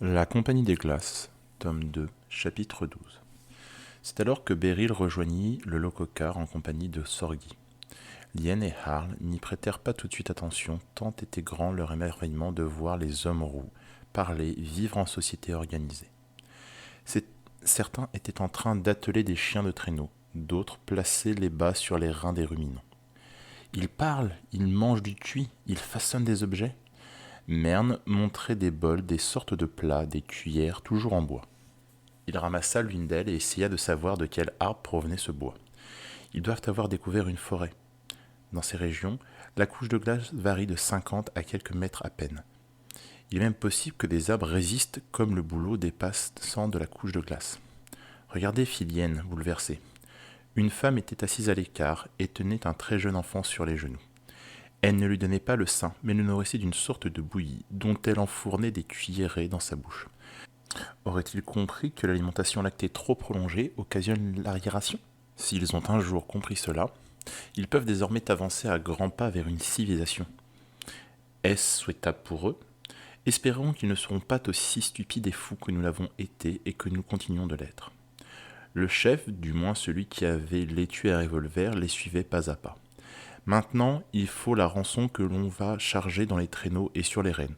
La Compagnie des Glaces, tome 2, chapitre 12. C'est alors que Beryl rejoignit le Lococar en compagnie de Sorgi. Lien et Harl n'y prêtèrent pas tout de suite attention, tant était grand leur émerveillement de voir les hommes roux parler, vivre en société organisée. Certains étaient en train d'atteler des chiens de traîneau, d'autres plaçaient les bas sur les reins des ruminants. Ils parlent, ils mangent du cuit, ils façonnent des objets. Merne montrait des bols, des sortes de plats, des cuillères, toujours en bois. Il ramassa l'une d'elles et essaya de savoir de quel arbre provenait ce bois. Ils doivent avoir découvert une forêt. Dans ces régions, la couche de glace varie de 50 à quelques mètres à peine. Il est même possible que des arbres résistent comme le bouleau dépassant de la couche de glace. Regardez Philienne, bouleversée. Une femme était assise à l'écart et tenait un très jeune enfant sur les genoux. Elle ne lui donnait pas le sein, mais le nourrissait d'une sorte de bouillie, dont elle enfournait des cuillerées dans sa bouche. Aurait-il compris que l'alimentation lactée trop prolongée occasionne l'arriération ? S'ils ont un jour compris cela, ils peuvent désormais avancer à grands pas vers une civilisation. Est-ce souhaitable pour eux ? Espérons qu'ils ne seront pas aussi stupides et fous que nous l'avons été et que nous continuons de l'être. Le chef, du moins celui qui avait l'étui à revolver, les suivait pas à pas. Maintenant, il faut la rançon que l'on va charger dans les traîneaux et sur les rênes.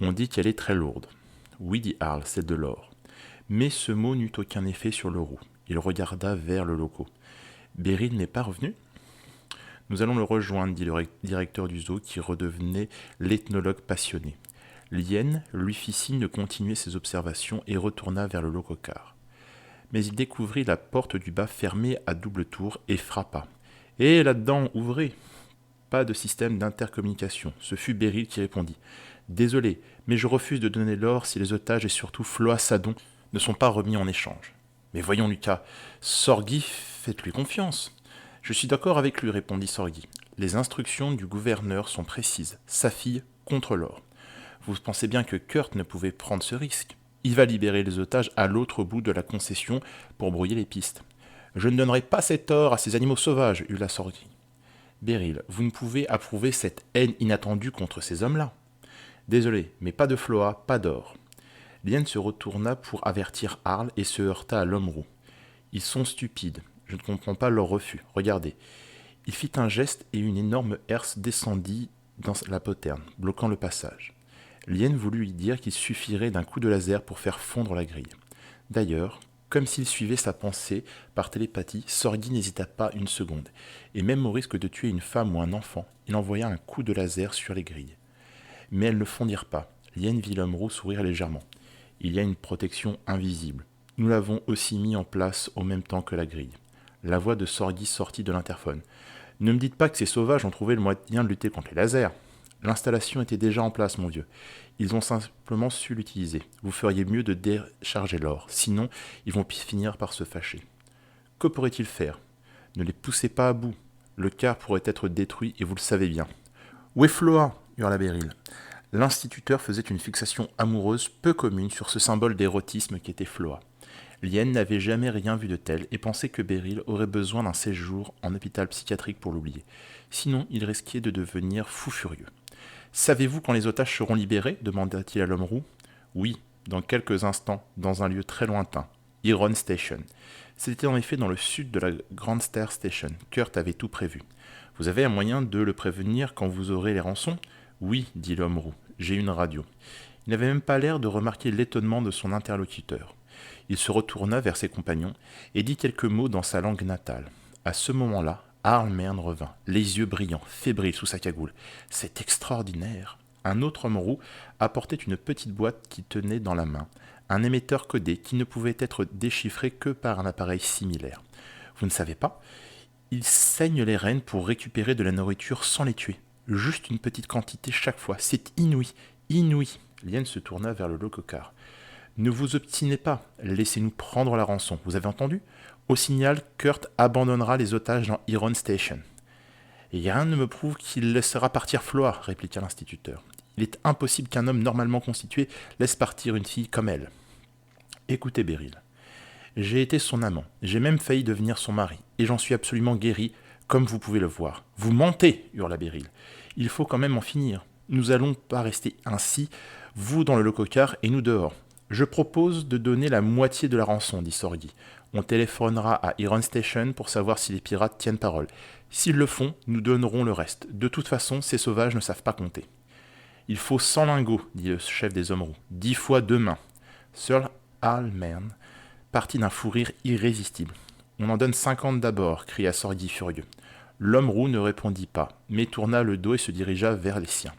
On dit qu'elle est très lourde. Oui, dit Harl, c'est de l'or. Mais ce mot n'eut aucun effet sur le roux. Il regarda vers le loco. Beryl n'est pas revenu ? Nous allons le rejoindre, dit le directeur du zoo qui redevenait l'ethnologue passionné. Lien lui fit signe de continuer ses observations et retourna vers le lococar. Mais il découvrit la porte du bas fermée à double tour et frappa. « Hé, là-dedans, ouvrez !» Pas de système d'intercommunication. Ce fut Beryl qui répondit. « Désolé, mais je refuse de donner l'or si les otages et surtout Floa Sadon ne sont pas remis en échange. »« Mais voyons, Lucas, Sorgi, faites-lui confiance. »« Je suis d'accord avec lui, répondit Sorgi. Les instructions du gouverneur sont précises. Sa fille contre l'or. Vous pensez bien que Kurt ne pouvait prendre ce risque. Il va libérer les otages à l'autre bout de la concession pour brouiller les pistes. Je ne donnerai pas cet or à ces animaux sauvages, hurla Sorgi. Beryl, vous ne pouvez approuver cette haine inattendue contre ces hommes-là. Désolé, mais pas de Floa, pas d'or. Lien se retourna pour avertir Harl et se heurta à l'homme roux. Ils sont stupides, je ne comprends pas leur refus. Regardez. Il fit un geste et une énorme herse descendit dans la poterne, bloquant le passage. Lien voulut lui dire qu'il suffirait d'un coup de laser pour faire fondre la grille. D'ailleurs, comme s'il suivait sa pensée par télépathie, Sorgi n'hésita pas une seconde, et même au risque de tuer une femme ou un enfant, il envoya un coup de laser sur les grilles. Mais elles ne fondirent pas. Lien vit l'homme roux sourire légèrement. Il y a une protection invisible. Nous l'avons aussi mis en place au même temps que la grille. La voix de Sorgi sortit de l'interphone. Ne me dites pas que ces sauvages ont trouvé le moyen de lutter contre les lasers. L'installation était déjà en place, mon vieux. Ils ont simplement su l'utiliser. Vous feriez mieux de décharger l'or, sinon ils vont finir par se fâcher. Que pourraient-ils faire ? Ne les poussez pas à bout. Le car pourrait être détruit et vous le savez bien. Où est Floa ? Hurla Beryl. L'instituteur faisait une fixation amoureuse peu commune sur ce symbole d'érotisme qu'était Floa. Lien n'avait jamais rien vu de tel et pensait que Beryl aurait besoin d'un séjour en hôpital psychiatrique pour l'oublier. Sinon, il risquait de devenir fou furieux. « Savez-vous quand les otages seront libérés » demanda-t-il à l'homme roux. « Oui, dans quelques instants, dans un lieu très lointain, Iron Station. » C'était en effet dans le sud de la Grand Star Station. Kurt avait tout prévu. « Vous avez un moyen de le prévenir quand vous aurez les rançons ?»« Oui, dit l'homme roux, j'ai une radio. » Il n'avait même pas l'air de remarquer l'étonnement de son interlocuteur. Il se retourna vers ses compagnons et dit quelques mots dans sa langue natale. À ce moment-là, Harl Merne revint, les yeux brillants, fébrile sous sa cagoule. « C'est extraordinaire !» Un autre homme roux apportait une petite boîte qui tenait dans la main, un émetteur codé qui ne pouvait être déchiffré que par un appareil similaire. Vous ne savez pas ? Ils saignent les rennes pour récupérer de la nourriture sans les tuer. Juste une petite quantité chaque fois. C'est inouï, inouï. Lien se tourna vers le lococar. Ne vous obstinez pas, laissez-nous prendre la rançon. Vous avez entendu ? Au signal, Kurt abandonnera les otages dans Iron Station. Et rien ne me prouve qu'il laissera partir Floa, répliqua l'instituteur. Il est impossible qu'un homme normalement constitué laisse partir une fille comme elle. Écoutez, Beryl. J'ai été son amant, j'ai même failli devenir son mari, et j'en suis absolument guéri, comme vous pouvez le voir. Vous mentez, hurla Beryl. Il faut quand même en finir. Nous allons pas rester ainsi, vous dans le lococar et nous dehors. Je propose de donner la moitié de la rançon, dit Sorgi. On téléphonera à Iron Station pour savoir si les pirates tiennent parole. S'ils le font, nous donnerons le reste. De toute façon, ces sauvages ne savent pas compter. Il faut 100 lingots, dit le chef des hommes roux. 10 fois 2 mains. Sir Almern partit d'un fou rire irrésistible. On en donne 50 d'abord, cria Sorgi furieux. L'homme roux ne répondit pas, mais tourna le dos et se dirigea vers les siens.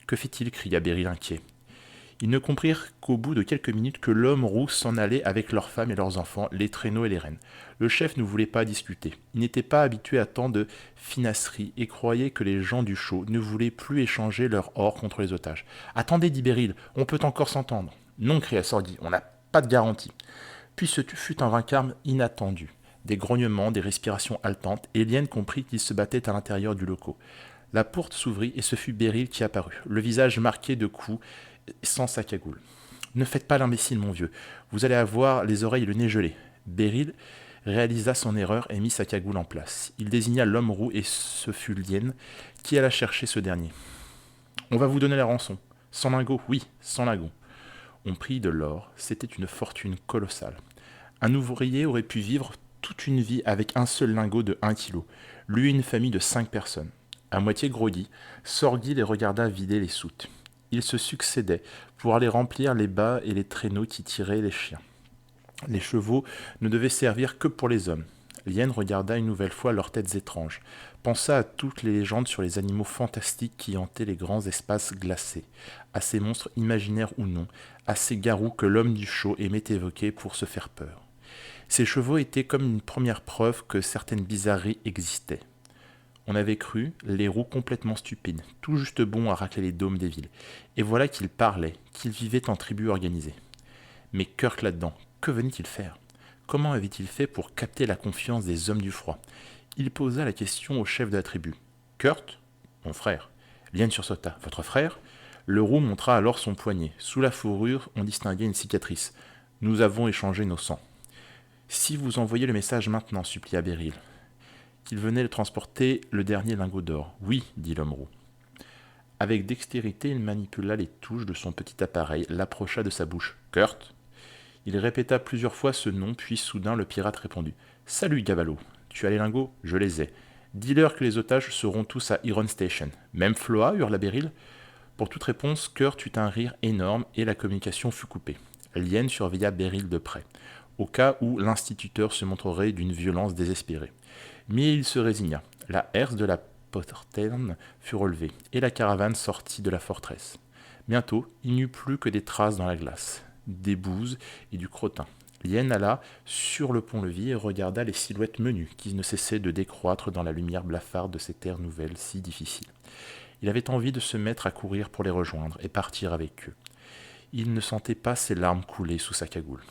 Que fait-il cria Beryl inquiet. Ils ne comprirent qu'au bout de quelques minutes que l'homme roux s'en allait avec leurs femmes et leurs enfants, les traîneaux et les rennes. Le chef ne voulait pas discuter. Il n'était pas habitué à tant de finasseries et croyait que les gens du show ne voulaient plus échanger leur or contre les otages. Attendez, dit Beryl, on peut encore s'entendre. Non, cria Sorgi, on n'a pas de garantie. Puis ce fut un vacarme inattendu. Des grognements, des respirations haletantes, et Lien comprit qu'il se battait à l'intérieur du loco. La porte s'ouvrit et ce fut Beryl qui apparut, le visage marqué de coups, sans sa cagoule. Ne faites pas l'imbécile, mon vieux. Vous allez avoir les oreilles et le nez gelés. Beryl réalisa son erreur et mit sa cagoule en place. Il désigna l'homme roux et ce fut Lien qui alla chercher ce dernier. On va vous donner la rançon. 100 lingots, oui, 100 lingots. On prit de l'or, c'était une fortune colossale. Un ouvrier aurait pu vivre toute une vie avec un seul lingot de 1 kilo, lui et une famille de 5 personnes. À moitié groggy, Sorgi les regarda vider les soutes. Ils se succédaient pour aller remplir les bas et les traîneaux qui tiraient les chiens. Les chevaux ne devaient servir que pour les hommes. Lien regarda une nouvelle fois leurs têtes étranges, pensa à toutes les légendes sur les animaux fantastiques qui hantaient les grands espaces glacés, à ces monstres imaginaires ou non, à ces garous que l'homme du show aimait évoquer pour se faire peur. Ces chevaux étaient comme une première preuve que certaines bizarreries existaient. On avait cru les roues complètement stupides, tout juste bons à racler les dômes des villes. Et voilà qu'ils parlaient, qu'ils vivaient en tribus organisées. Mais Kirk là-dedans, que venait-il faire? Comment avait-il fait pour capter la confiance des hommes du froid? Il posa la question au chef de la tribu. Kurt? Mon frère. Lien sursauta. Votre frère? Le roux montra alors son poignet. Sous la fourrure, on distinguait une cicatrice. Nous avons échangé nos sangs. Si vous envoyez le message maintenant, supplia Beryl. Qu'il venait de transporter le dernier lingot d'or. Oui, dit l'homme roux. Avec dextérité, il manipula les touches de son petit appareil, l'approcha de sa bouche. Kurt? Il répéta plusieurs fois ce nom, puis soudain le pirate répondit. Salut, Gavalo. Tu as les lingots? Je les ai. Dis-leur que les otages seront tous à Iron Station. Même Floa? Hurla Beryl. Pour toute réponse, Kurt eut un rire énorme et la communication fut coupée. Lien surveilla Beryl de près, au cas où l'instituteur se montrerait d'une violence désespérée. Mais il se résigna. La herse de la poterne fut relevée, et la caravane sortit de la forteresse. Bientôt, il n'y eut plus que des traces dans la glace, des bouses et du crottin. Lien alla sur le pont-levis et regarda les silhouettes menues qui ne cessaient de décroître dans la lumière blafarde de ces terres nouvelles si difficiles. Il avait envie de se mettre à courir pour les rejoindre et partir avec eux. Il ne sentait pas ses larmes couler sous sa cagoule.